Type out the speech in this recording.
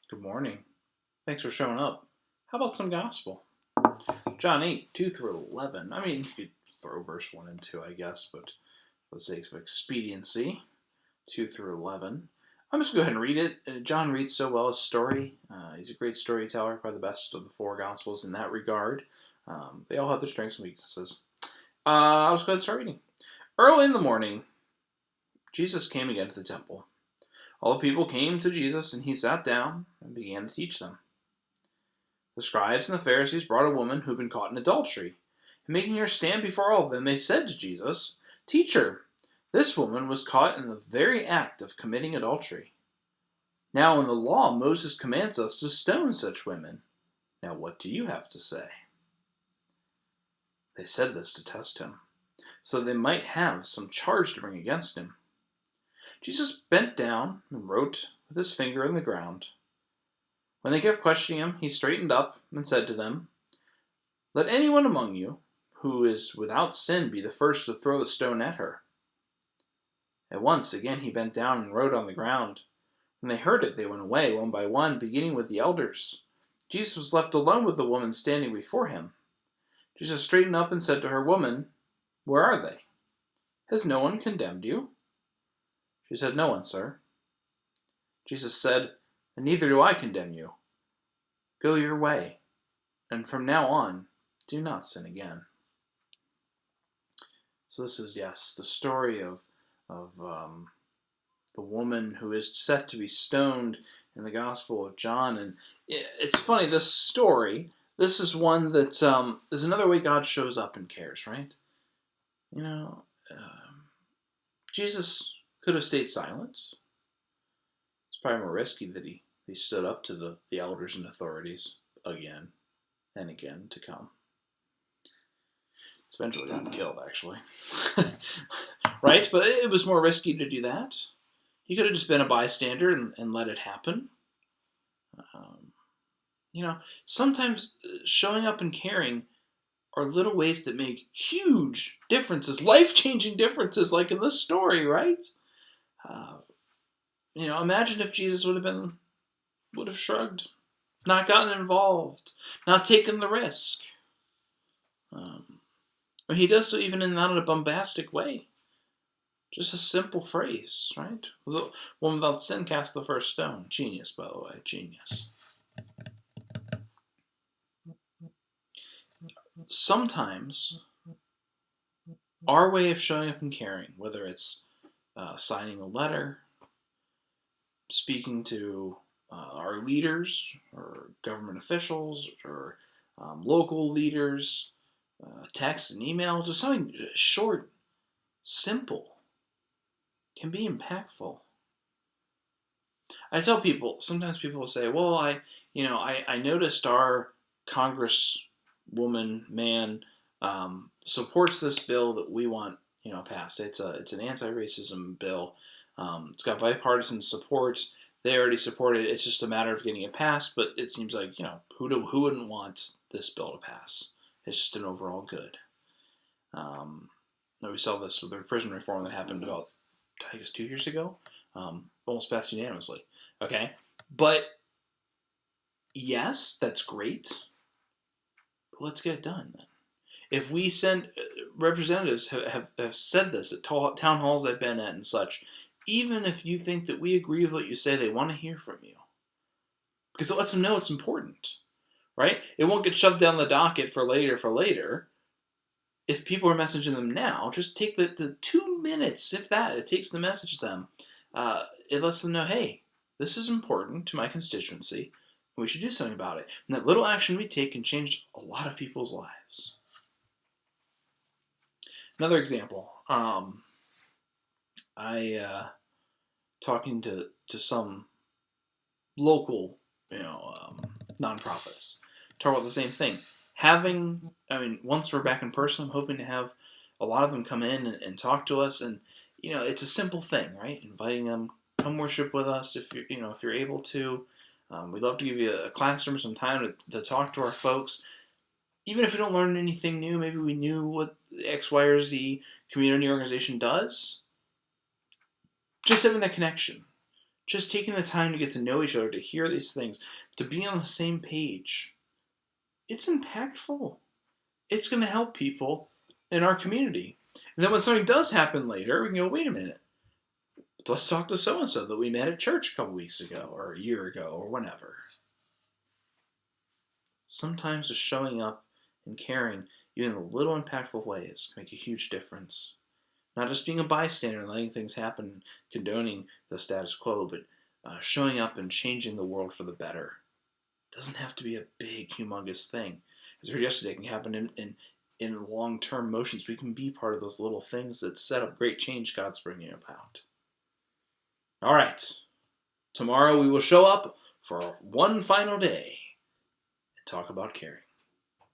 Good morning. Thanks for showing up. How about some gospel? John 8, 2 through 11. I mean, you could throw verse 1 and 2, I guess, but for the sake of expediency, 2 through 11. I'm just going to go ahead and read it. John reads so well his story. He's a great storyteller, probably the best of the four gospels in that regard. They all have their strengths and weaknesses. I'll just go ahead and start reading. Early in the morning, Jesus came again to the temple. All the people came to Jesus, and he sat down and began to teach them. The scribes and the Pharisees brought a woman who had been caught in adultery. And making her stand before all of them, they said to Jesus, "Teacher, this woman was caught in the very act of committing adultery. Now in the law, Moses commands us to stone such women. Now what do you have to say?" They said this to test him, so that they might have some charge to bring against him. Jesus bent down and wrote with his finger in the ground. When they kept questioning him, he straightened up and said to them, "Let anyone among you who is without sin be the first to throw the stone at her." At once again he bent down and wrote on the ground. When they heard it, they went away, one by one, beginning with the elders. Jesus was left alone with the woman standing before him. Jesus straightened up and said to her, "Woman, where are they? Has no one condemned you?" She said, "No one, sir." Jesus said, "And neither do I condemn you. Go your way, and from now on, do not sin again." So this is, yes, the story of the woman who is set to be stoned in the Gospel of John. And it's funny, this story, this is one that is another way God shows up and cares, right? You know, Jesus could have stayed silent. It's probably more risky that he stood up to the elders and authorities again and again to come. It's eventually got killed, actually. Right? But it was more risky to do that. He could have just been a bystander and let it happen. Sometimes showing up and caring are little ways that make huge differences, life-changing differences, like in this story, right? Imagine if Jesus would have shrugged, not gotten involved, not taken the risk. He does so even in not a bombastic way. Just a simple phrase, right? The one without sin cast the first stone. Genius, by the way, genius. Sometimes our way of showing up and caring, whether it's signing a letter, speaking to our leaders or government officials or local leaders, text and email, just something short, simple, can be impactful. I tell people, sometimes people will say, "Well, I noticed our congresswoman man supports this bill that we want, passed. It's an anti-racism bill. It's got bipartisan support. They already support it. It's just a matter of getting it passed. But it seems like who wouldn't want this bill to pass? It's just an overall good." We saw this with the prison reform that happened about, I guess, 2 years ago. Almost passed unanimously. Okay, but yes, that's great. But let's get it done then. If we send representatives have said this at town halls I've been at and such, even if you think that we agree with what you say, they want to hear from you because it lets them know it's important, right? It won't get shoved down the docket for later. If people are messaging them now, just take the 2 minutes, if that, it takes to message them. It lets them know, hey, this is important to my constituency, and we should do something about it. And that little action we take can change a lot of people's lives. Another example, I talking to some local, nonprofits, talk about the same thing. Once we're back in person, I'm hoping to have a lot of them come in and talk to us, and it's a simple thing, right? Inviting them, come worship with us if you're able to. We'd love to give you a classroom some time to talk to our folks. Even if we don't learn anything new, maybe we knew what X, Y, or Z community organization does. Just having that connection, Just taking the time to get to know each other, to hear these things, to be on the same page. It's impactful. It's going to help people in our community. And then when something does happen later, we can go, wait a minute. Let's talk to so-and-so that we met at church a couple weeks ago or a year ago or whenever. Sometimes just showing up and caring, even in little impactful ways, can make a huge difference. Not just being a bystander and letting things happen, condoning the status quo, but showing up and changing the world for the better. It doesn't have to be a big, humongous thing. As we heard yesterday, it can happen in long-term motions. We can be part of those little things that set up great change God's bringing about. All right. Tomorrow we will show up for one final day and talk about caring.